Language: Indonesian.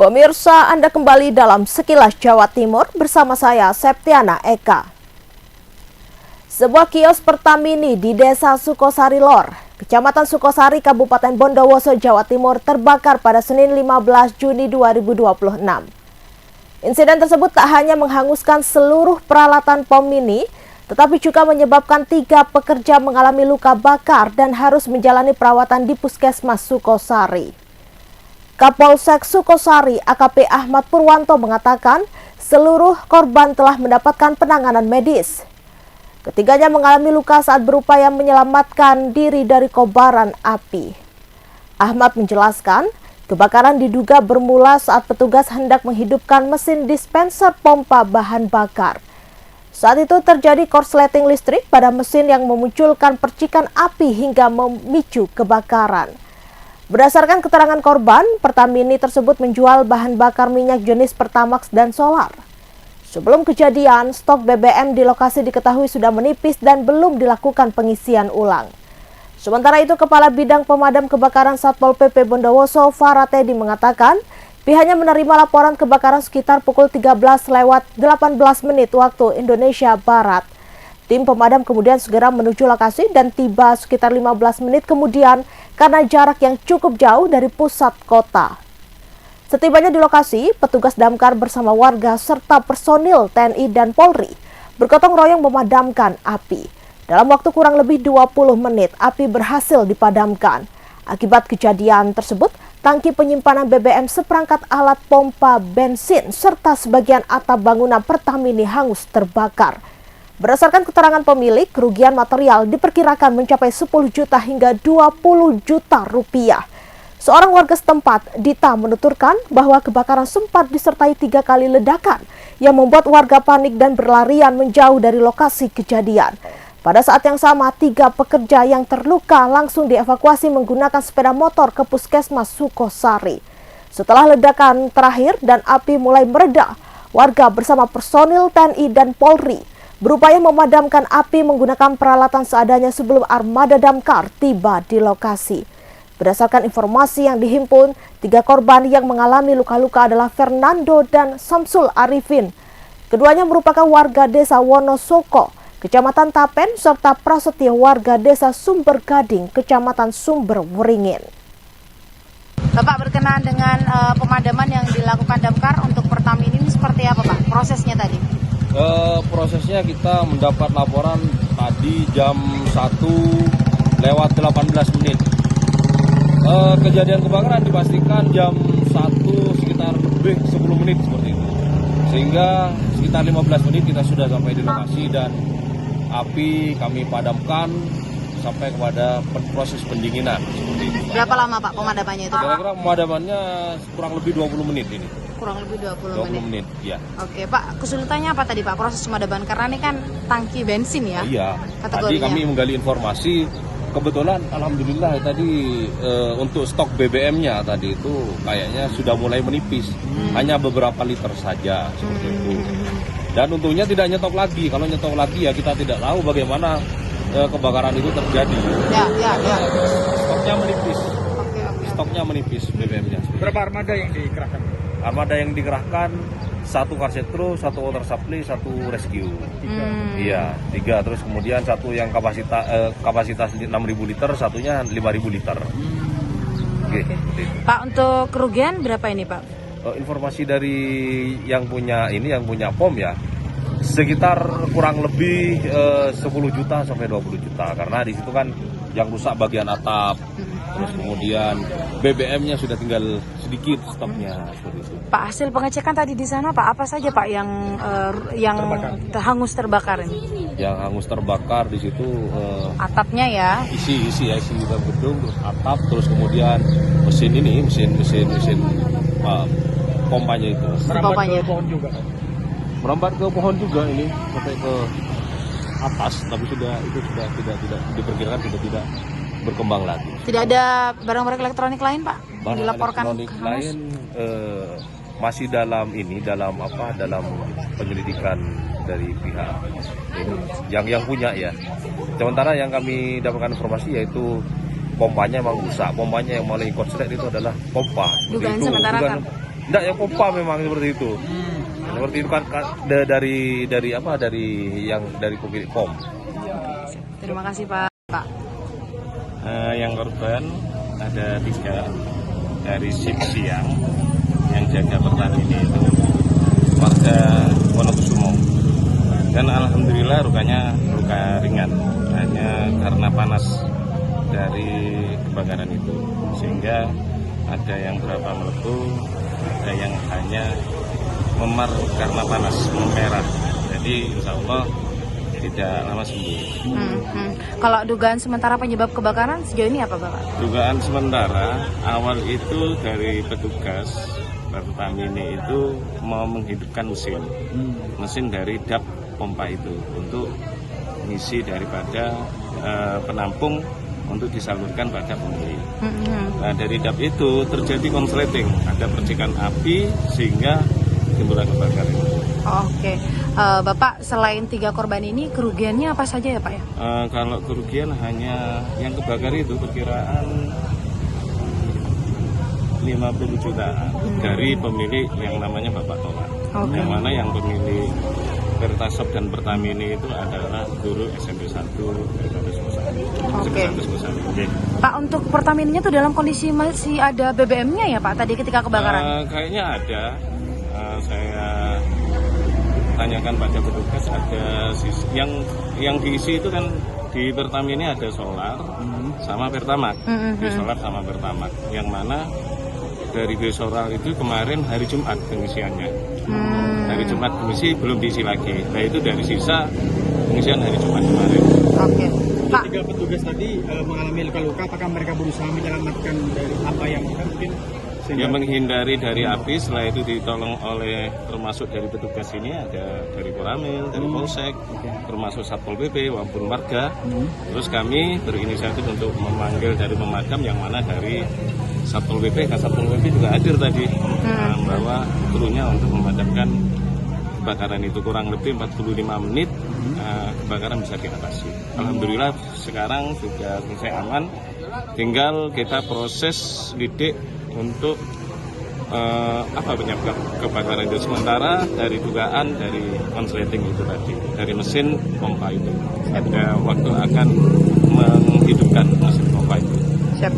Pemirsa, Anda kembali dalam Sekilas Jawa Timur bersama saya, Septiana Eka. Sebuah kios Pertamini di Desa Sukosari Lor, Kecamatan Sukosari, Kabupaten Bondowoso, Jawa Timur terbakar pada Senin 15 Juni 2026. Insiden tersebut tak hanya menghanguskan seluruh peralatan POM mini, tetapi juga menyebabkan 3 pekerja mengalami luka bakar dan harus menjalani perawatan di Puskesmas Sukosari. Kapolsek Sukosari AKP Ahmad Purwanto mengatakan seluruh korban telah mendapatkan penanganan medis. Ketiganya mengalami luka saat berupaya menyelamatkan diri dari kobaran api. Ahmad menjelaskan, kebakaran diduga bermula saat petugas hendak menghidupkan mesin dispenser pompa bahan bakar. Saat itu terjadi korsleting listrik pada mesin yang memunculkan percikan api hingga memicu kebakaran. Berdasarkan keterangan korban, Pertamini tersebut menjual bahan bakar minyak jenis Pertamax dan solar. Sebelum kejadian, stok BBM di lokasi diketahui sudah menipis dan belum dilakukan pengisian ulang. Sementara itu, Kepala Bidang Pemadam Kebakaran Satpol PP Bondowoso, Farah Teddy mengatakan, pihaknya menerima laporan kebakaran sekitar pukul 13:18 waktu Indonesia Barat. Tim pemadam kemudian segera menuju lokasi dan tiba sekitar 15 menit kemudian karena jarak yang cukup jauh dari pusat kota. Setibanya di lokasi, petugas damkar bersama warga serta personil TNI dan Polri bergotong royong memadamkan api. Dalam waktu kurang lebih 20 menit, api berhasil dipadamkan. Akibat kejadian tersebut, tangki penyimpanan BBM, seperangkat alat pompa bensin, serta sebagian atap bangunan Pertamini hangus terbakar. Berdasarkan keterangan pemilik, kerugian material diperkirakan mencapai 10 juta hingga 20 juta rupiah. Seorang warga setempat, Dita, menuturkan bahwa kebakaran sempat disertai 3 kali ledakan yang membuat warga panik dan berlarian menjauh dari lokasi kejadian. Pada saat yang sama, 3 pekerja yang terluka langsung dievakuasi menggunakan sepeda motor ke Puskesmas Sukosari. Setelah ledakan terakhir dan api mulai mereda, warga bersama personil TNI dan Polri berupaya memadamkan api menggunakan peralatan seadanya sebelum armada damkar tiba di lokasi. Berdasarkan informasi yang dihimpun, 3 korban yang mengalami luka-luka adalah Fernando dan Samsul Arifin. Keduanya merupakan warga desa Wonosoko, Kecamatan Tapen, serta Prasetyo, warga desa Sumber Gading, Kecamatan Sumber Weringin. Bapak, berkenaan dengan pemadaman yang dilakukan damkar untuk Pertamini ini seperti apa, Pak? Prosesnya tadi? Prosesnya kita mendapat laporan tadi jam 1:18. Kejadian kebakaran dipastikan jam 1 sekitar lebih 10 menit seperti itu. Sehingga sekitar 15 menit kita sudah sampai di lokasi dan api kami padamkan sampai kepada proses pendinginan seperti itu. Berapa lama, Pak, pemadamannya itu? Kira-kira pemadamannya kurang lebih 20 menit ini. Kurang lebih 20 menit, ya. Oke, Pak, kesulitannya apa tadi, Pak, proses pemadaman? Karena ini kan tangki bensin ya? Iya, kategorinya. tadi kami menggali informasi, kebetulan alhamdulillah tadi untuk stok BBM-nya tadi itu kayaknya sudah mulai menipis. Hanya beberapa liter saja seperti itu. Dan untungnya tidak nyetok lagi. Kalau nyetok lagi ya kita tidak tahu bagaimana kebakaran itu terjadi. Ya. Stoknya menipis. Oke. Stoknya menipis BBM-nya. Berapa armada yang dikerahkan? Armada yang dikerahkan 1 karsetro, 1 water supply, 1 rescue. Iya, 3. Terus kemudian 1 yang kapasitas 6.000 liter, satunya 5.000 liter. Oke. Pak, untuk kerugian berapa ini, Pak? Informasi dari yang punya POM ya, sekitar kurang lebih 10 juta sampai 20 juta. Karena di situ kan yang rusak bagian atap. Terus kemudian BBM-nya sudah tinggal sedikit stoknya seperti itu. Pak, hasil pengecekan tadi di sana, Pak, apa saja, Pak, yang hangus terbakar ini? Yang hangus terbakar di situ Atapnya ya? Isi dalam gedung, terus atap, terus kemudian mesin pompanya itu. Merambat ke pohon juga. Merambat ke pohon juga ini sampai ke atas, tapi sudah tidak diperkirakan sudah tidak berkembang lagi. Tidak ada barang-barang elektronik lain, Pak? Barang Dilaporkan elektronik lain masih dalam penyelidikan dari pihak ini, yang punya ya. Sementara yang kami dapatkan informasi yaitu pompanya memang rusak. Pompanya yang mulai korslet itu adalah pompa. Dugaan sementara kan? Enggak, yang pompa memang seperti itu. Seperti itu kan dari pemilik pom. Terima kasih Pak. Yang korban ada 3 dari shift siang yang jaga Pertamina itu warga Wonokusumo, dan alhamdulillah luka ringan hanya karena panas dari kebakaran itu, sehingga ada yang berapa melepuh, ada yang hanya memar karena panas, memerah. Jadi insya Allah tidak lama sembuh. Kalau dugaan sementara penyebab kebakaran sejauh ini apa Bapak? Dugaan sementara awal itu dari petugas Pertamina itu mau menghidupkan mesin dari dap pompa itu untuk ngisi daripada penampung untuk disalurkan pada pembeli. Nah, dari dap itu terjadi konsleting, ada percikan api sehingga timbullah kebakaran. Oke. Bapak, selain 3 korban ini kerugiannya apa saja ya Pak ya? Kalau kerugian hanya yang kebakar itu perkiraan 50 jutaan dari pemilik yang namanya Bapak Tola. Yang mana yang pemilik Pertasop dan Pertamina itu adalah guru SMP 1 Oke. Pak, untuk Pertaminanya tuh dalam kondisi masih ada BBM-nya ya Pak tadi ketika kebakaran? Kayaknya ada. Saya tanyakan pada petugas, ada yang diisi itu kan di Pertamina ada solar sama Pertamax. Di solar sama Pertamax. Yang mana dari solar itu kemarin hari Jumat pengisiannya. Hari Jumat pengisi belum diisi lagi. Nah itu dari sisa pengisian hari Jumat kemarin. Oke. Pak, 3 petugas tadi mengalami luka-luka, apakah mereka berusaha menyelamatkan dari apa yang mungkin Ya, menghindari dari api, setelah itu ditolong oleh termasuk dari petugas ini ada dari Koramil, dari Polsek, termasuk Satpol PP maupun warga. Terus kami berinisiatif untuk memanggil dari pemadam yang mana dari Satpol PP, Satpol PP juga hadir tadi membawa krunya untuk memadamkan kebakaran itu. Kurang lebih 45 menit kebakaran bisa diatasi. Alhamdulillah sekarang sudah selesai aman, tinggal kita proses lidik untuk apa penyebab kebakaran itu. Sementara dari dugaan dari konsleting itu tadi, dari mesin pompa itu, ada waktu akan menghidupkan mesin pompa itu. siap.